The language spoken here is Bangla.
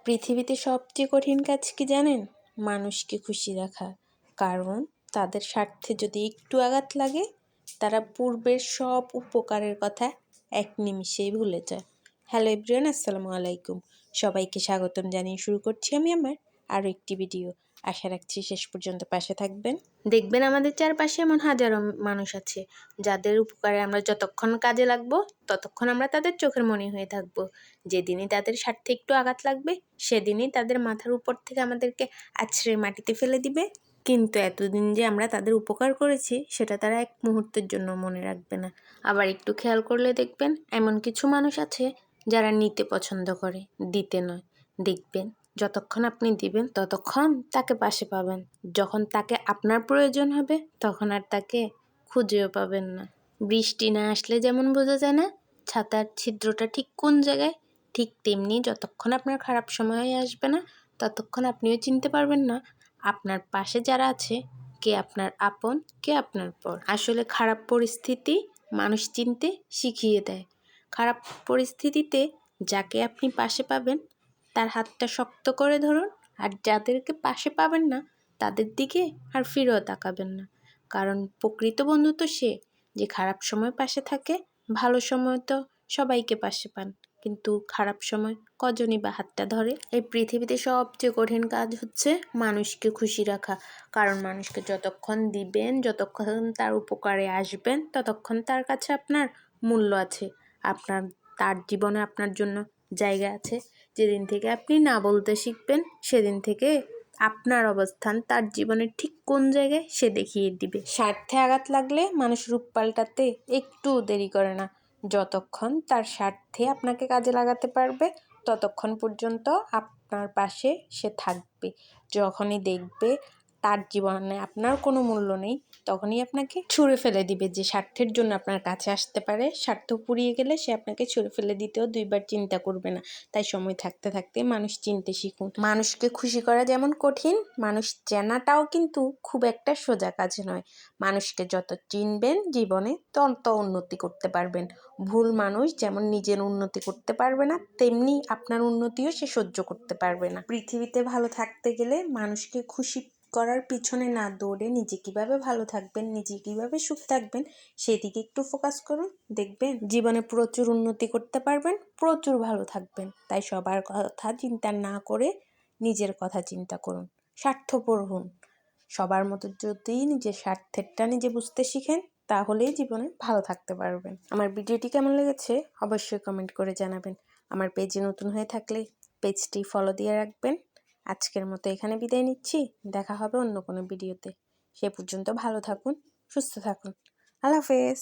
পৃথিবীতে সবচেয়ে কঠিন কাজ কি জানেন? মানুষকে খুশি রাখা। কারণ তাদের স্বার্থে যদি একটু আঘাত লাগে, তারা পূর্বের সব উপকারের কথা এক নিমিষেই ভুলে যায়। হ্যালো এভরিওয়ান, আসসালামু আলাইকুম। সবাইকে স্বাগতম জানিয়ে শুরু করছি আমি আমার আরও একটি ভিডিও। আশা রাখছি শেষ পর্যন্ত পাশে থাকবেন। দেখবেন আমাদের চারপাশে এমন হাজারো মানুষ আছে যাদের উপকারে আমরা যতক্ষণ কাজে লাগবো ততক্ষণ আমরা তাদের চোখের মণি হয়ে থাকবো। যেদিনই তাদের স্বার্থে একটু আঘাত লাগবে সেদিনই তাদের মাথার উপর থেকে আমাদেরকে আছড়ে মাটিতে ফেলে দিবে। কিন্তু এতদিন যে আমরা তাদের উপকার করেছি সেটা তারা এক মুহূর্তের জন্য মনে রাখবে না। আবার একটু খেয়াল করলে দেখবেন এমন কিছু মানুষ আছে যারা নিতে পছন্দ করে, দিতে নয়। দেখবেন যতক্ষণ আপনি দিবেন ততক্ষণ তাকে পাশে পাবেন, যখন তাকে আপনার প্রয়োজন হবে তখন আর তাকে খুঁজেও পাবেন না। বৃষ্টি না আসলে যেমন বোঝা যায় না ছাতার ছিদ্রটা ঠিক কোন জায়গায়, ঠিক তেমনি যতক্ষণ আপনার খারাপ সময় আসবে না ততক্ষণ আপনিও চিনতে পারবেন না আপনার পাশে যারা আছে কে আপনার আপন, কে আপনার পর। আসলে খারাপ পরিস্থিতি মানুষ চিনতে শিখিয়ে দেয়। খারাপ পরিস্থিতিতে যাকে আপনি পাশে পাবেন তার হাতটা শক্ত করে ধরুন, আর যাদেরকে পাশে পাবেন না তাদের দিকে আর ফিরেও তাকাবেন না। কারণ প্রকৃত বন্ধু তো সে যে খারাপ সময় পাশে থাকে। ভালো সময় তো সবাইকে পাশে পান, কিন্তু খারাপ সময় কজনই বা হাতটা ধরে। এই পৃথিবীতে সবচেয়ে কঠিন কাজ হচ্ছে মানুষকে খুশি রাখা। কারণ মানুষকে যতক্ষণ দিবেন, যতক্ষণ তার উপকারে আসবেন, ততক্ষণ তার কাছে আপনার মূল্য আছে, তার জীবনে আপনার জন্য জায়গা আছে। যেদিন থেকে আপনি না বলতে শিখবেন সেদিন থেকে আপনার অবস্থান তার জীবনের ঠিক কোন জায়গায় সে দেখিয়ে দিবে। স্বার্থে আঘাত লাগলে মানুষ রূপ পাল্টাতে একটু দেরি করে না। যতক্ষণ তার স্বার্থে আপনাকে কাজে লাগাতে পারবে ততক্ষণ পর্যন্ত আপনার পাশে সে থাকবে। যখনই দেখবে তার জীবনে আপনার কোনো মূল্য নেই তখনই আপনাকে ছুঁড়ে ফেলে দিবে। যে স্বার্থের জন্য আপনার কাছে আসতে পারে, স্বার্থ পুড়িয়ে গেলে সে আপনাকে ছুঁড়ে ফেলে দিতেও দুইবার চিন্তা করবে না। তাই সময় থাকতে থাকতে মানুষ চিনতে শিখুন। মানুষকে খুশি করা যেমন কঠিন, মানুষ চেনাটাও কিন্তু খুব একটা সোজা কাজ নয়। মানুষকে যত চিনবেন জীবনে তত উন্নতি করতে পারবেন। ভুল মানুষ যেমন নিজের উন্নতি করতে পারবে না, তেমনি আপনার উন্নতিও সে সহ্য করতে পারবে না। পৃথিবীতে ভালো থাকতে গেলে মানুষকে খুশি করার পিছনে না দৌড়ে নিজে কিভাবে ভালো থাকবেন, নিজে কিভাবে সুখ থাকবেন সেদিকে একটু ফোকাস করুন। দেখবেন জীবনে প্রচুর উন্নতি করতে পারবেন, প্রচুর ভালো থাকবেন। তাই সবার কথা চিন্তা না করে নিজের কথা চিন্তা করুন, স্বার্থপর হন। সবার মতো যদি নিজের স্বার্থেরটা নিজে বুঝতে শিখেন তাহলেই জীবনে ভালো থাকতে পারবেন। আমার ভিডিওটি কেমন লেগেছে অবশ্যই কমেন্ট করে জানাবেন। আমার পেজে নতুন হয়ে থাকলে পেজটি ফলো দিয়ে রাখবেন। আজকের মতো এখানে বিদায় নিচ্ছি। দেখা হবে অন্য কোনো ভিডিওতে। সে পর্যন্ত ভালো থাকুন, সুস্থ থাকুন। আল্লাহ হাফেজ।